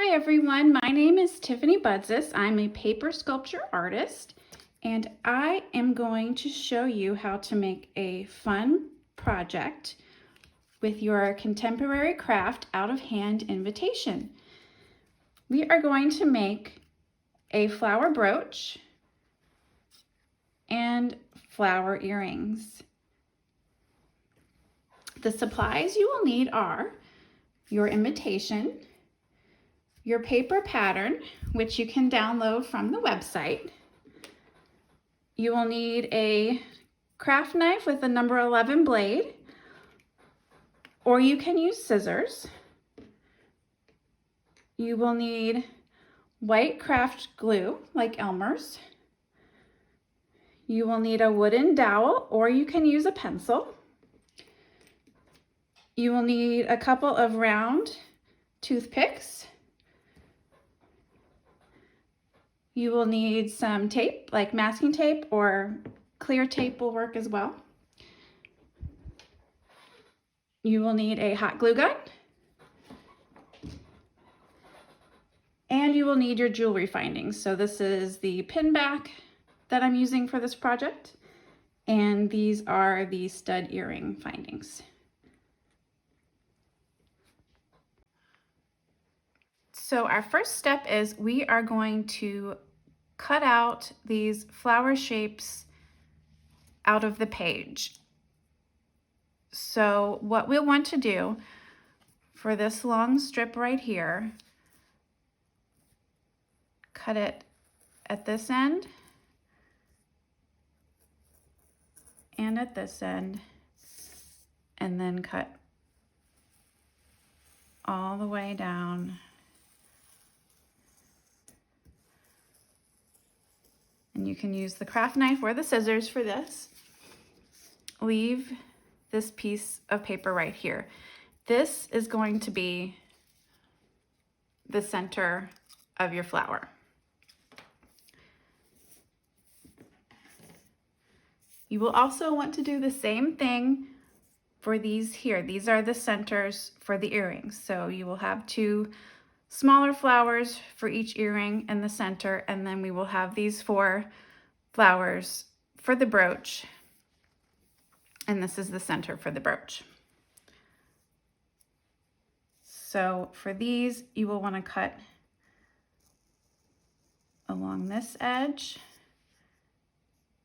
Hi everyone, my name is Tiffany Budzisz. I'm a paper sculpture artist and I am going to show you how to make a fun project with your contemporary craft out of hand invitation. We are going to make a flower brooch and flower earrings. The supplies you will need are your invitation, your paper pattern, which you can download from the website. You will need a craft knife with a number 11 blade, or you can use scissors. You will need white craft glue like Elmer's. You will need a wooden dowel, or you can use a pencil. You will need a couple of round toothpicks. You will need some tape, like masking tape or clear tape will work as well. You will need a hot glue gun. And you will need your jewelry findings. So this is the pin back that I'm using for this project. And these are the stud earring findings. So our first step is we are going to cut out these flower shapes out of the page. So what we'll want to do for this long strip right here, cut it at this end and at this end, and then cut all the way down. And you can use the craft knife or the scissors for this. Leave this piece of paper right here. This is going to be the center of your flower. You will also want to do the same thing for these here. These are the centers for the earrings. So you will have two smaller flowers for each earring in the center, and then we will have these 4 flowers for the brooch, and this is the center for the brooch. So for these, you will want to cut along this edge,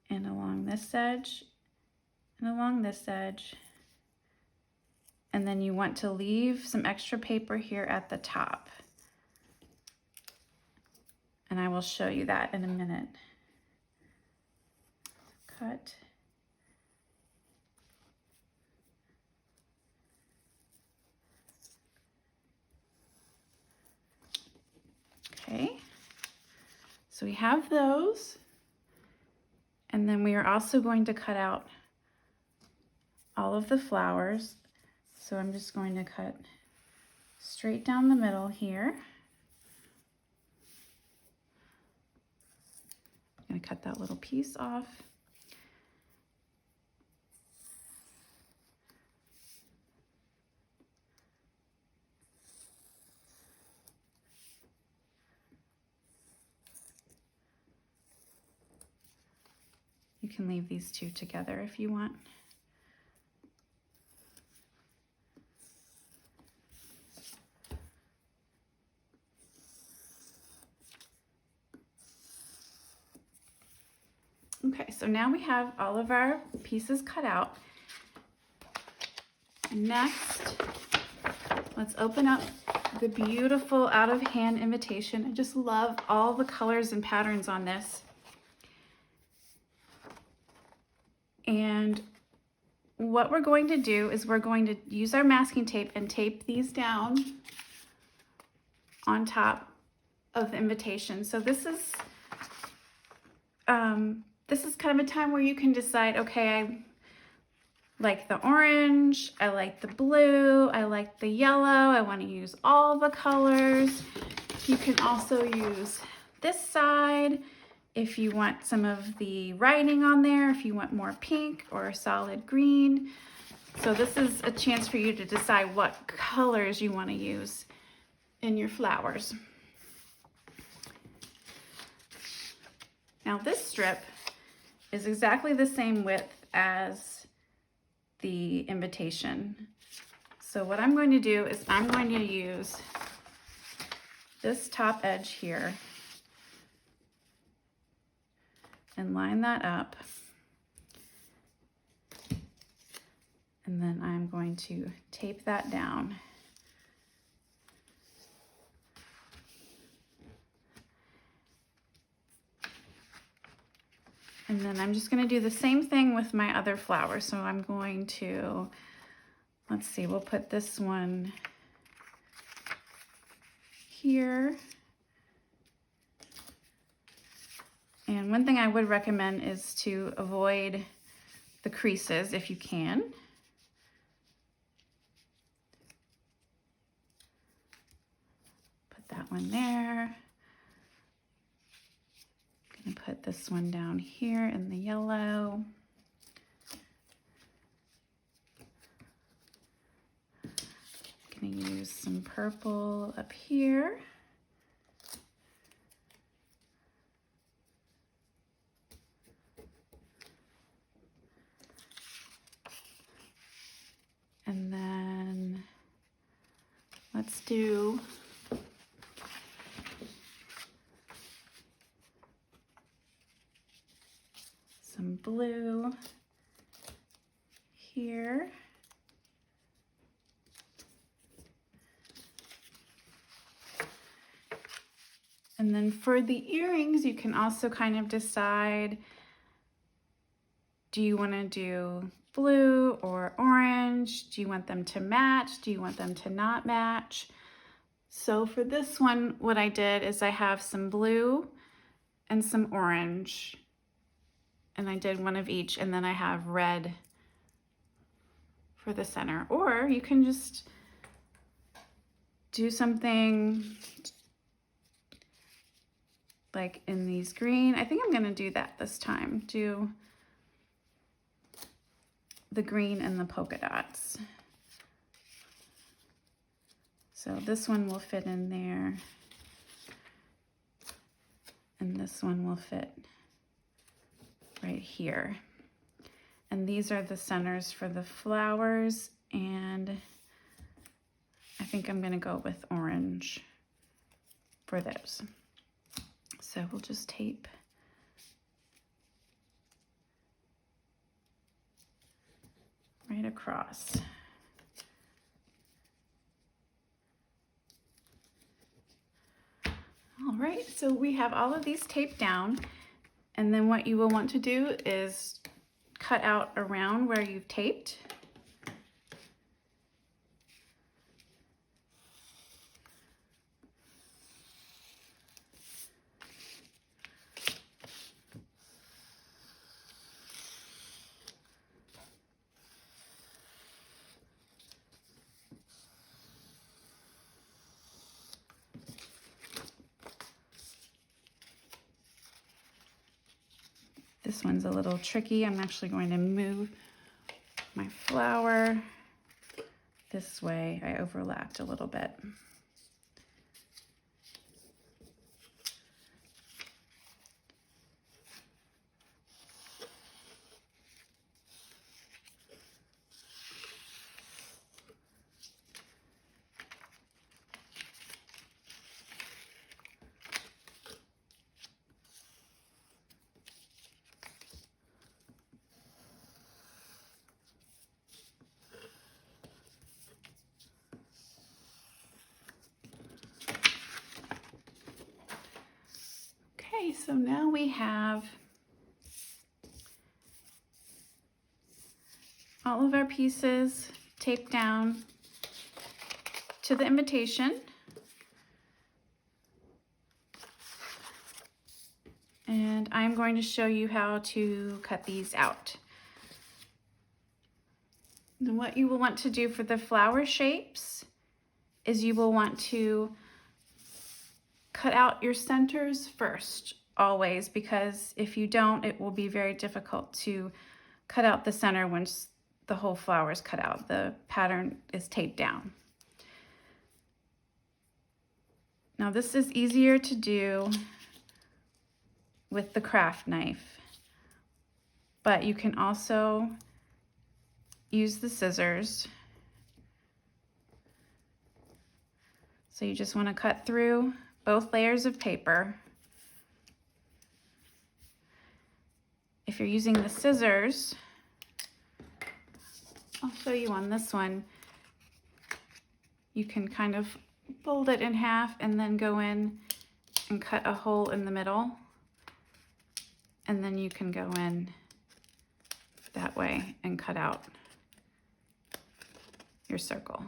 and along this edge, and along this edge, and then you want to leave some extra paper here at the top. And I will show you that in a minute. Cut. Okay, so we have those. And then we are also going to cut out all of the flowers. So I'm just going to cut straight down the middle here. I'm going to cut that little piece off. You can leave these two together if you want. Okay, so now we have all of our pieces cut out. Next, let's open up the beautiful out of hand invitation. I just love all the colors and patterns on this. And what we're going to do is we're going to use our masking tape and tape these down on top of the invitation. So this is kind of a time where you can decide, okay, I like the orange, I like the blue, I like the yellow, I want to use all the colors. You can also use this side if you want some of the writing on there, if you want more pink or a solid green. So this is a chance for you to decide what colors you want to use in your flowers. Now this strip is exactly the same width as the invitation. So what I'm going to do is I'm going to use this top edge here and line that up. And then I'm going to tape that down. And then I'm just going to do the same thing with my other flower. So I'm going to, let's see, we'll put this one here. And one thing I would recommend is to avoid the creases if you can. Put that one there. And put this one down here in the yellow. I'm gonna use some purple up here. And then let's do some blue here. And then for the earrings, you can also kind of decide, do you want to do blue or orange? Do you want them to match? Do you want them to not match? So for this one, what I did is I have some blue and some orange. And I did one of each, and then I have red for the center. Or you can just do something like in these green. I think I'm gonna do that this time. Do the green and the polka dots. So this one will fit in there. And this one will fit right here. And these are the centers for the flowers, and I think I'm gonna go with orange for those. So we'll just tape right across. All right, so we have all of these taped down. And then what you will want to do is cut out around where you've taped. This one's a little tricky. I'm actually going to move my flower this way. I overlapped a little bit. Okay, so now we have all of our pieces taped down to the invitation. And I'm going to show you how to cut these out. And what you will want to do for the flower shapes is you will want to cut out your centers first, always, because if you don't, it will be very difficult to cut out the center once the whole flower is cut out. The pattern is taped down. Now this is easier to do with the craft knife, but you can also use the scissors. So you just want to cut through both layers of paper. If you're using the scissors, I'll show you on this one, you can kind of fold it in half and then go in and cut a hole in the middle. And then you can go in that way and cut out your circle.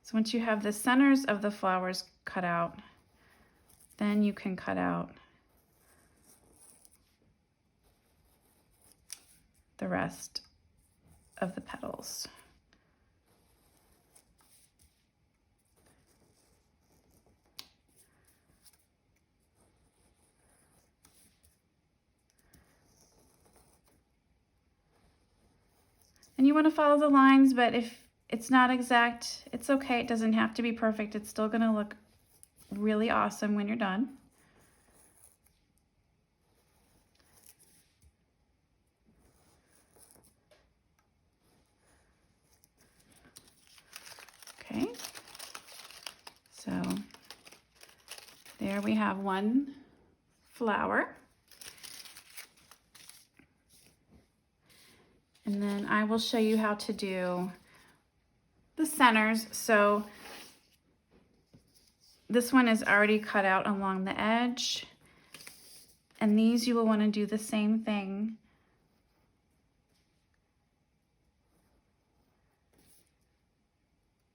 So once you have the centers of the flowers cut out, then you can cut out the rest of the petals. And you want to follow the lines, but if it's not exact, it's okay. It doesn't have to be perfect. It's still going to look really awesome when you're done. Okay, so there we have one flower. And then I will show you how to do the centers. So this one is already cut out along the edge, and these you will want to do the same thing.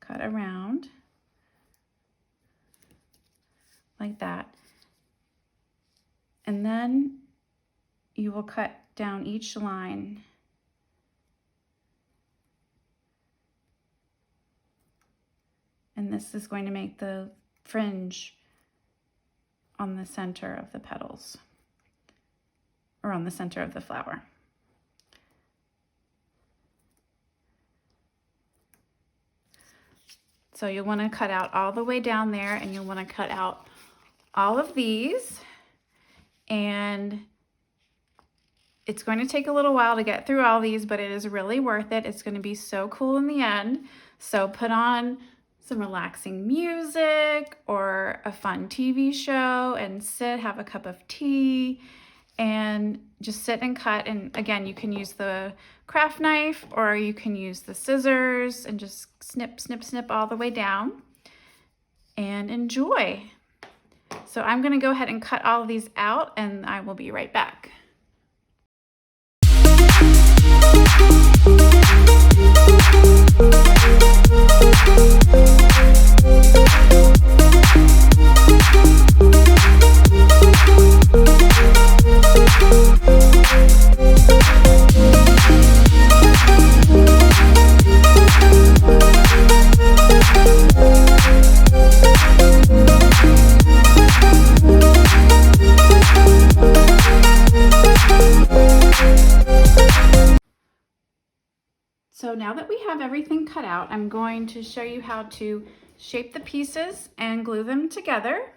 Cut around like that, and then you will cut down each line. And this is going to make the fringe on the center of the petals, or on the center of the flower. So you'll want to cut out all the way down there, and you'll want to cut out all of these. And it's going to take a little while to get through all these, but it is really worth it. It's going to be so cool in the end. So put on some relaxing music or a fun TV show and sit, have a cup of tea, and just sit and cut. And again, you can use the craft knife or you can use the scissors and just snip, snip, snip all the way down and enjoy. So I'm gonna go ahead and cut all of these out, and I will be right back. So now that we have everything cut out, I'm going to show you how to shape the pieces and glue them together.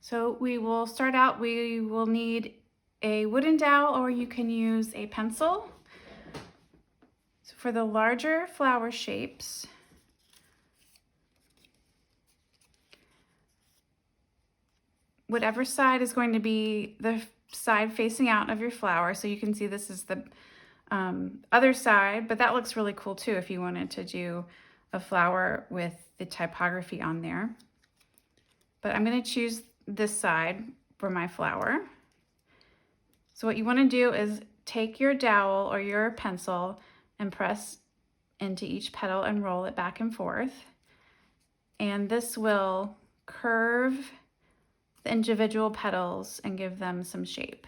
So we will start out, we will need a wooden dowel, or you can use a pencil. So for the larger flower shapes, whatever side is going to be the side facing out of your flower, so you can see this is the other side, but that looks really cool too if you wanted to do a flower with the typography on there. But I'm going to choose this side for my flower. So what you want to do is take your dowel or your pencil and press into each petal and roll it back and forth. And this will curve the individual petals and give them some shape.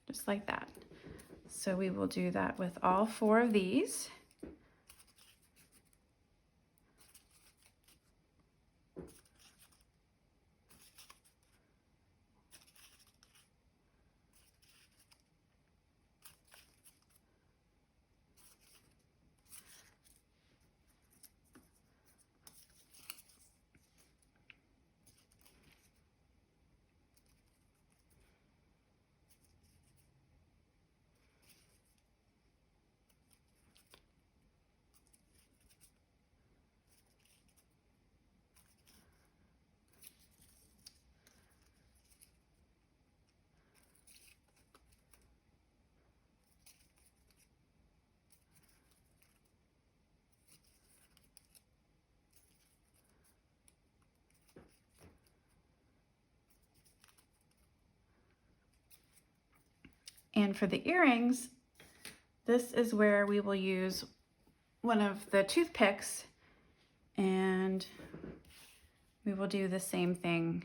Just like that. So we will do that with all 4 of these. And for the earrings, this is where we will use one of the toothpicks and we will do the same thing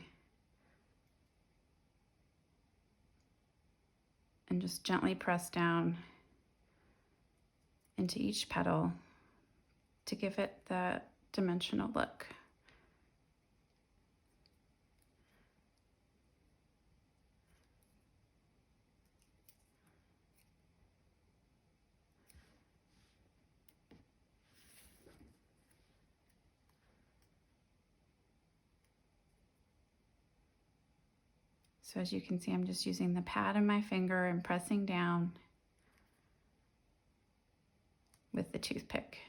and just gently press down into each petal to give it that dimensional look. So as you can see, I'm just using the pad of my finger and pressing down with the toothpick.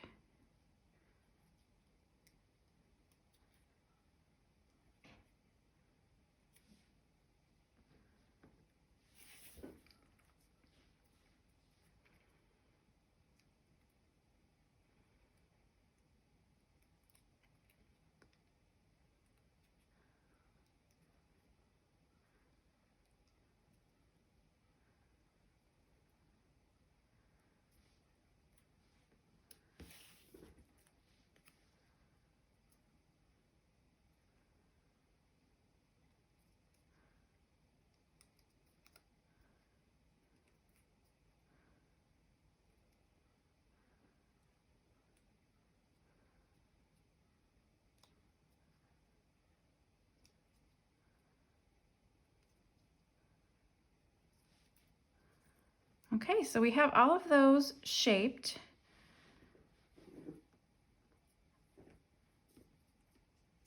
Okay, so we have all of those shaped.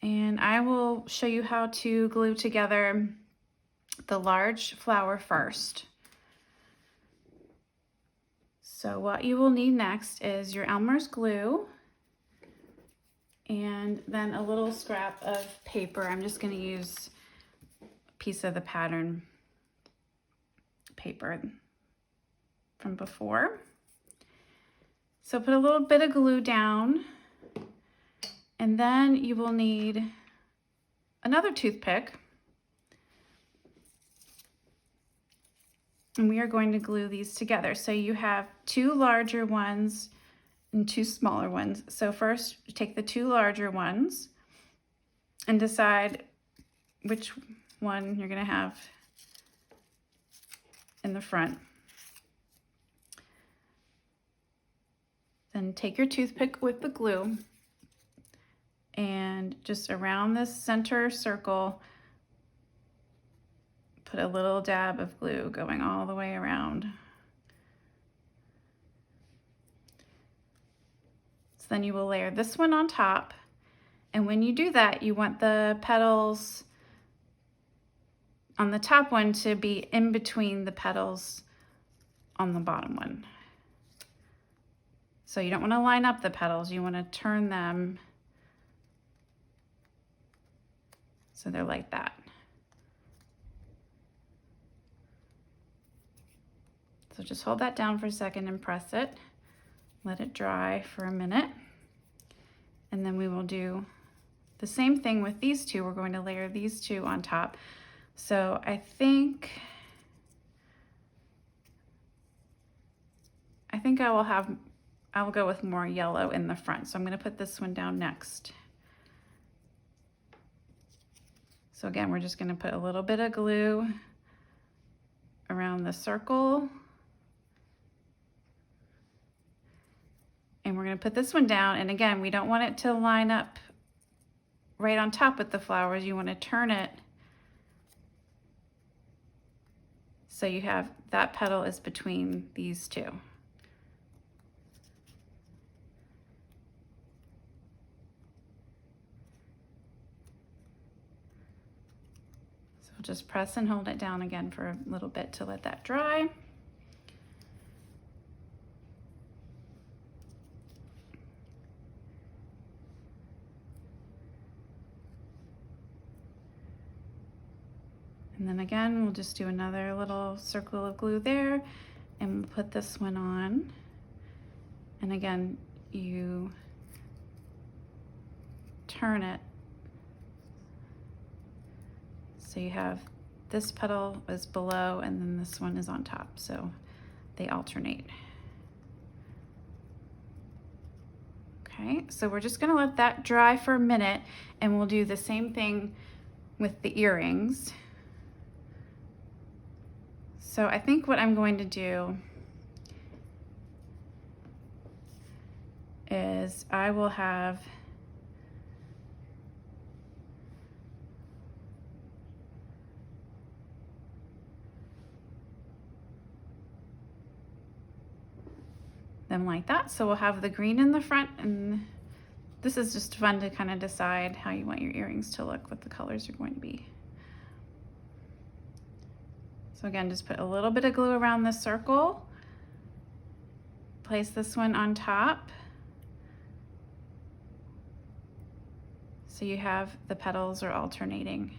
And I will show you how to glue together the large flower first. So what you will need next is your Elmer's glue and then a little scrap of paper. I'm just going to use a piece of the pattern paper from before. So put a little bit of glue down, and then you will need another toothpick. And we are going to glue these together. So you have two larger ones and two smaller ones. So first, take the two larger ones and decide which one you're going to have in the front. Then take your toothpick with the glue and just around this center circle, put a little dab of glue going all the way around. So then you will layer this one on top. And when you do that, you want the petals on the top one to be in between the petals on the bottom one. So you don't want to line up the petals, you want to turn them so they're like that. So just hold that down for a second and press it. Let it dry for a minute. And then we will do the same thing with these two. We're going to layer these two on top. So I think I will go with more yellow in the front. So I'm going to put this one down next. So again, we're just going to put a little bit of glue around the circle. And we're going to put this one down. And again, we don't want it to line up right on top with the flowers. You want to turn it so you have that petal is between these two. So just press and hold it down again for a little bit to let that dry. And then again, we'll just do another little circle of glue there and we'll put this one on. And again, you turn it so you have this petal is below and then this one is on top, so they alternate. Okay, so we're just gonna let that dry for a minute and we'll do the same thing with the earrings. So I think what I'm going to do is I will have them like that. So we'll have the green in the front, and this is just fun to kind of decide how you want your earrings to look, what the colors are going to be. So again, just put a little bit of glue around the circle. Place this one on top. So you have the petals are alternating.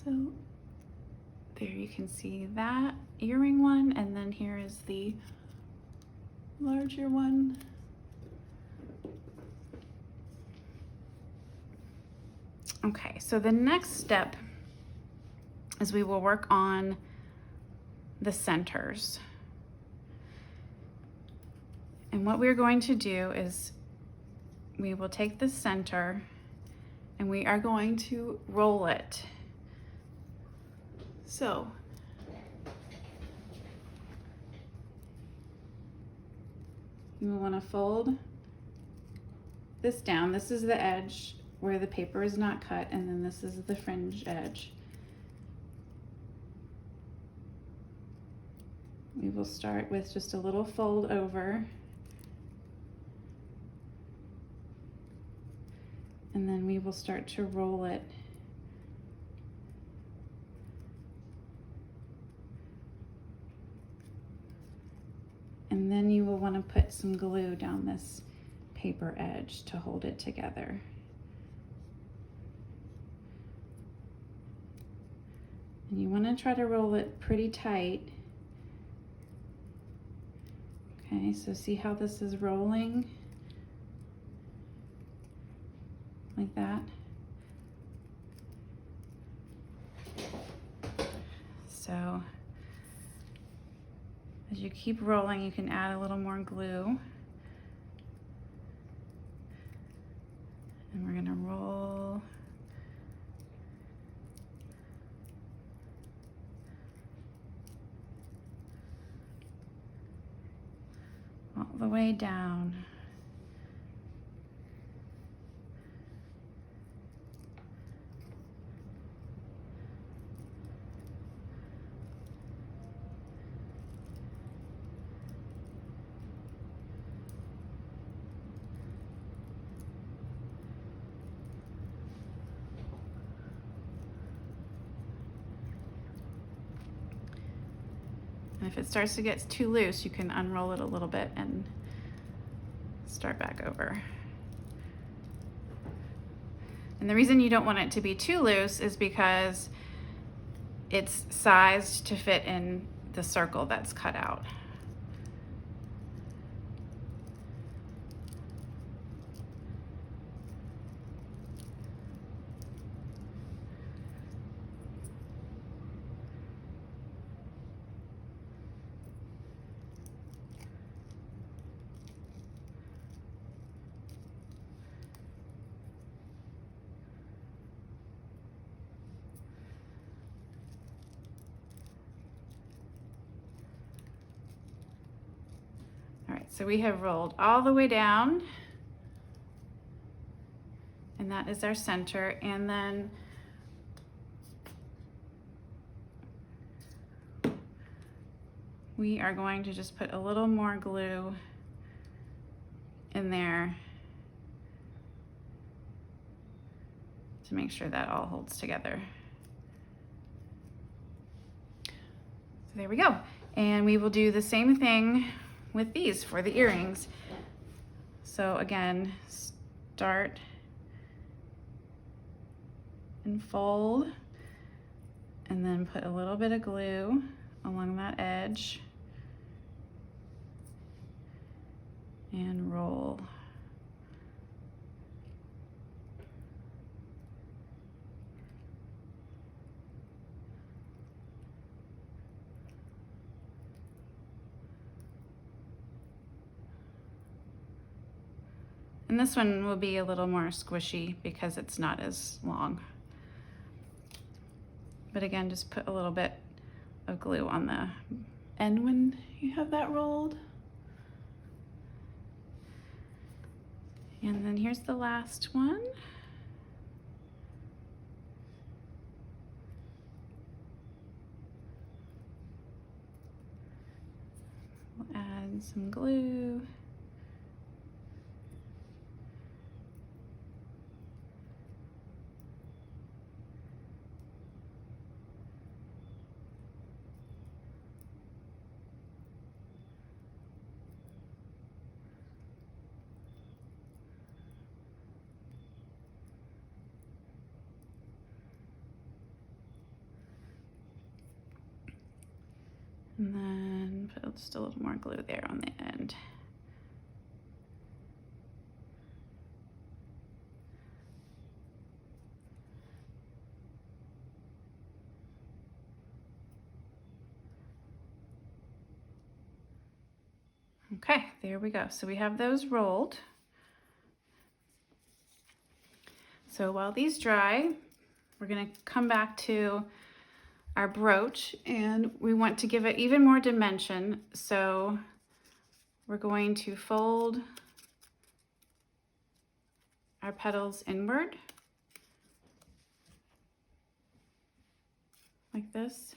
So there you can see that earring one, and then here is the larger one. Okay, so the next step is we will work on the centers. And what we're going to do is we will take the center and we are going to roll it. So you will want to fold this down. This is the edge where the paper is not cut, and then this is the fringe edge. We will start with just a little fold over, and then we will start to roll it. And then you will want to put some glue down this paper edge to hold it together. And you want to try to roll it pretty tight. Okay, so see how this is rolling? Like that. So as you keep rolling, you can add a little more glue. And we're gonna roll. All the way down. And if it starts to get too loose, you can unroll it a little bit and start back over. And the reason you don't want it to be too loose is because it's sized to fit in the circle that's cut out. All right, so we have rolled all the way down, and that is our center. And then we are going to just put a little more glue in there to make sure that all holds together. So there we go. And we will do the same thing with these for the earrings. So again, start and fold, and then put a little bit of glue along that edge and roll. And this one will be a little more squishy because it's not as long. But again, just put a little bit of glue on the end when you have that rolled. And then here's the last one. We'll add some glue. And then put just a little more glue there on the end. Okay, there we go. So we have those rolled. So while these dry, we're gonna come back to our brooch, and we want to give it even more dimension. So we're going to fold our petals inward like this.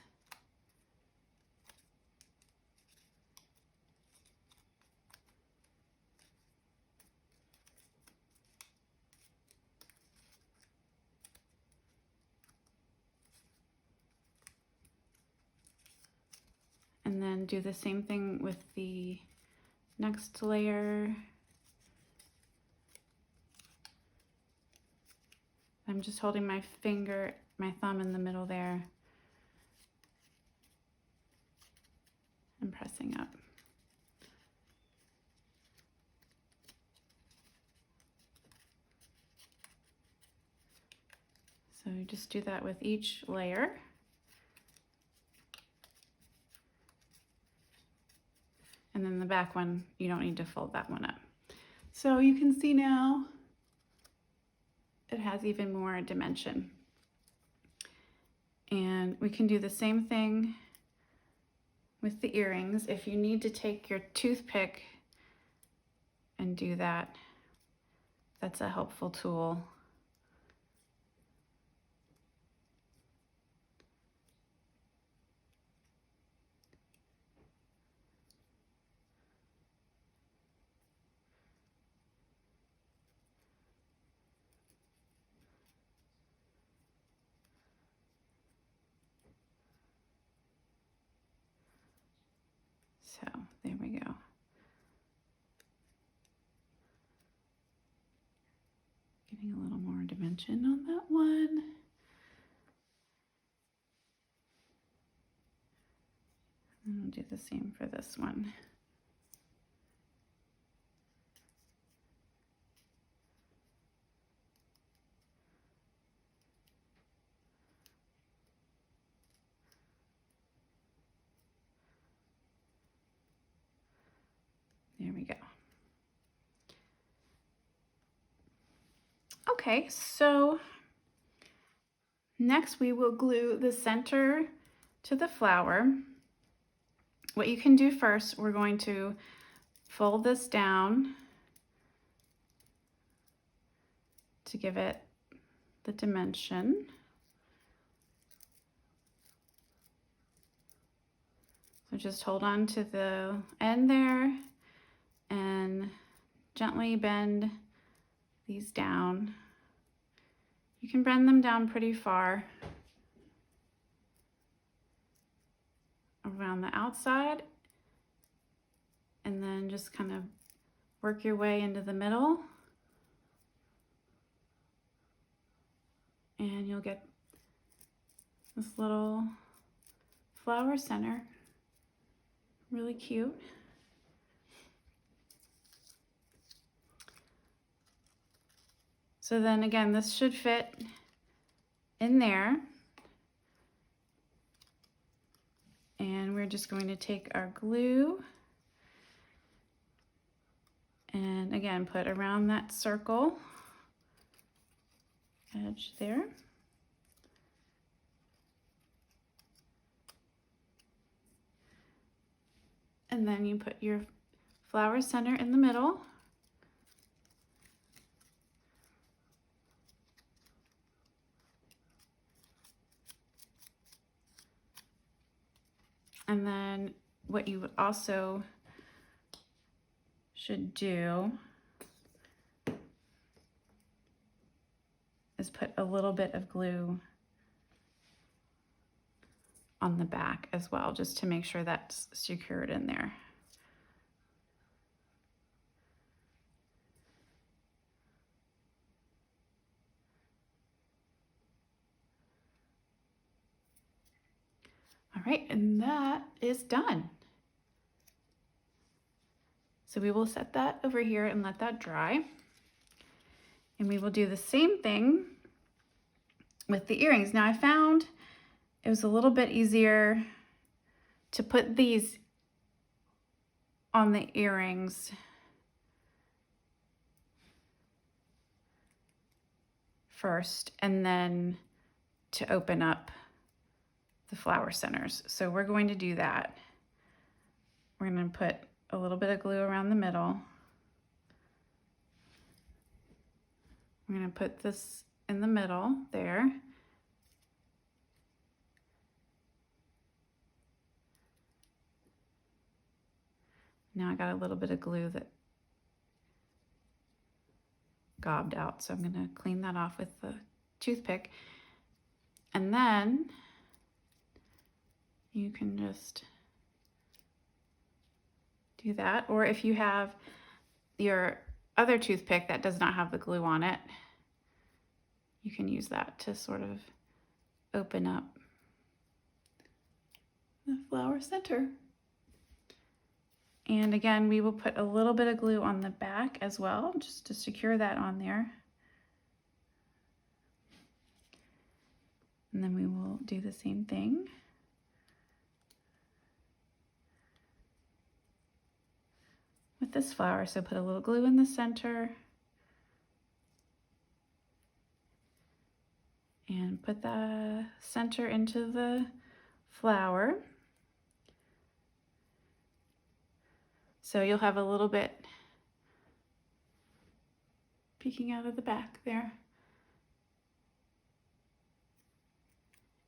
And then do the same thing with the next layer. I'm just holding my finger, my thumb in the middle there and pressing up. So you just do that with each layer. And then the back one, you don't need to fold that one up. So you can see now it has even more dimension. And we can do the same thing with the earrings. If you need to take your toothpick and do that, that's a helpful tool. So there we go. Getting a little more dimension on that one. And we'll do the same for this one. There we go. Okay, so next we will glue the center to the flower. What you can do first, we're going to fold this down to give it the dimension. So just hold on to the end there and gently bend these down You can bend them down pretty far around the outside, and then just kind of work your way into the middle, and you'll get this little flower center. Really cute. So then again, this should fit in there. And we're just going to take our glue and again, put around that circle edge there. And then you put your flower center in the middle. And then what you would also should do is put a little bit of glue on the back as well, just to make sure that's secured in there. All right, and that is done. So we will set that over here and let that dry. And we will do the same thing with the earrings. Now I found it was a little bit easier to put these on the earrings first and then to open up the flower centers. So we're going to do that. We're going to put a little bit of glue around the middle. I'm going to put this in the middle there. Now I got a little bit of glue that gobbed out, so I'm going to clean that off with the toothpick. And then you can just do that. Or if you have your other toothpick that does not have the glue on it, you can use that to sort of open up the flower center. And again, we will put a little bit of glue on the back as well, just to secure that on there. And then we will do the same thing. With this flower, so put a little glue in the center and put the center into the flower. So you'll have a little bit peeking out of the back there.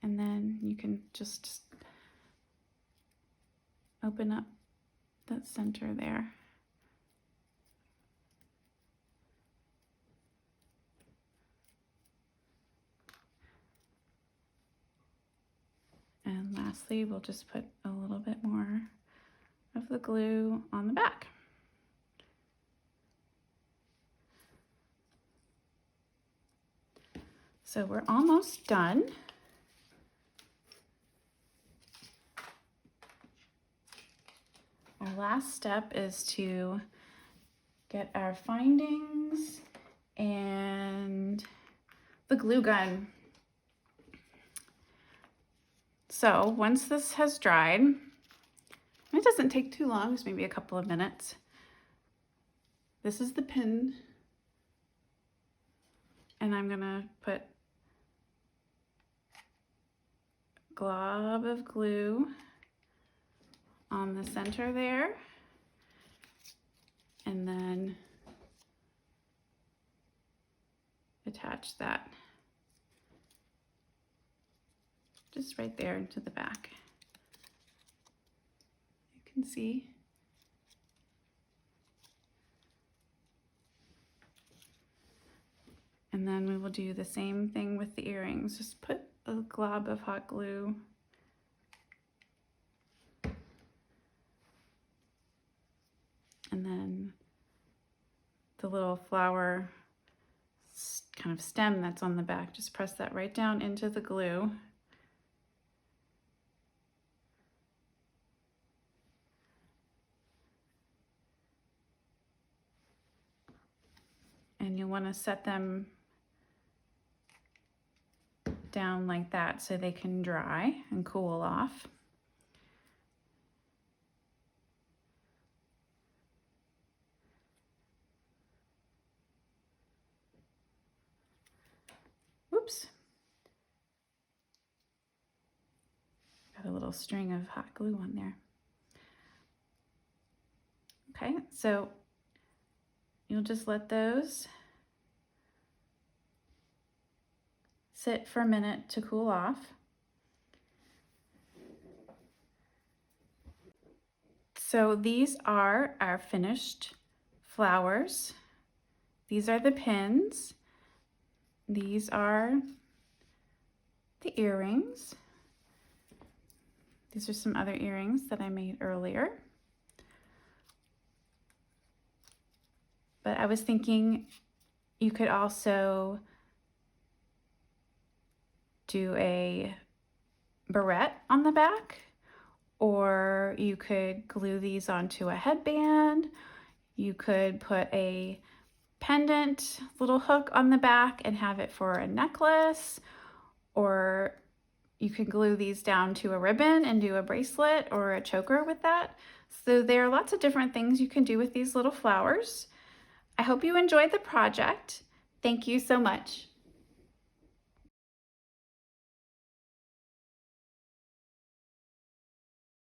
And then you can just open up that center there. And lastly, we'll just put a little bit more of the glue on the back. So we're almost done. Our last step is to get our findings and the glue gun. So once this has dried, it doesn't take too long, it's maybe a couple of minutes. This is the pin, and I'm gonna put a glob of glue on the center there, and then attach that just right there into the back. You can see. And then we will do the same thing with the earrings. Just put a glob of hot glue and then the little flower kind of stem that's on the back, just press that right down into the glue. And you want to set them down like that so they can dry and cool off. Oops. Got a little string of hot glue on there. Okay, so you'll just let those sit for a minute to cool off. So these are our finished flowers. These are the pins. These are the earrings. These are some other earrings that I made earlier. But I was thinking you could also do a barrette on the back, or you could glue these onto a headband. You could put a pendant little hook on the back and have it for a necklace, or you could glue these down to a ribbon and do a bracelet or a choker with that. So there are lots of different things you can do with these little flowers. I hope you enjoyed the project. Thank you so much.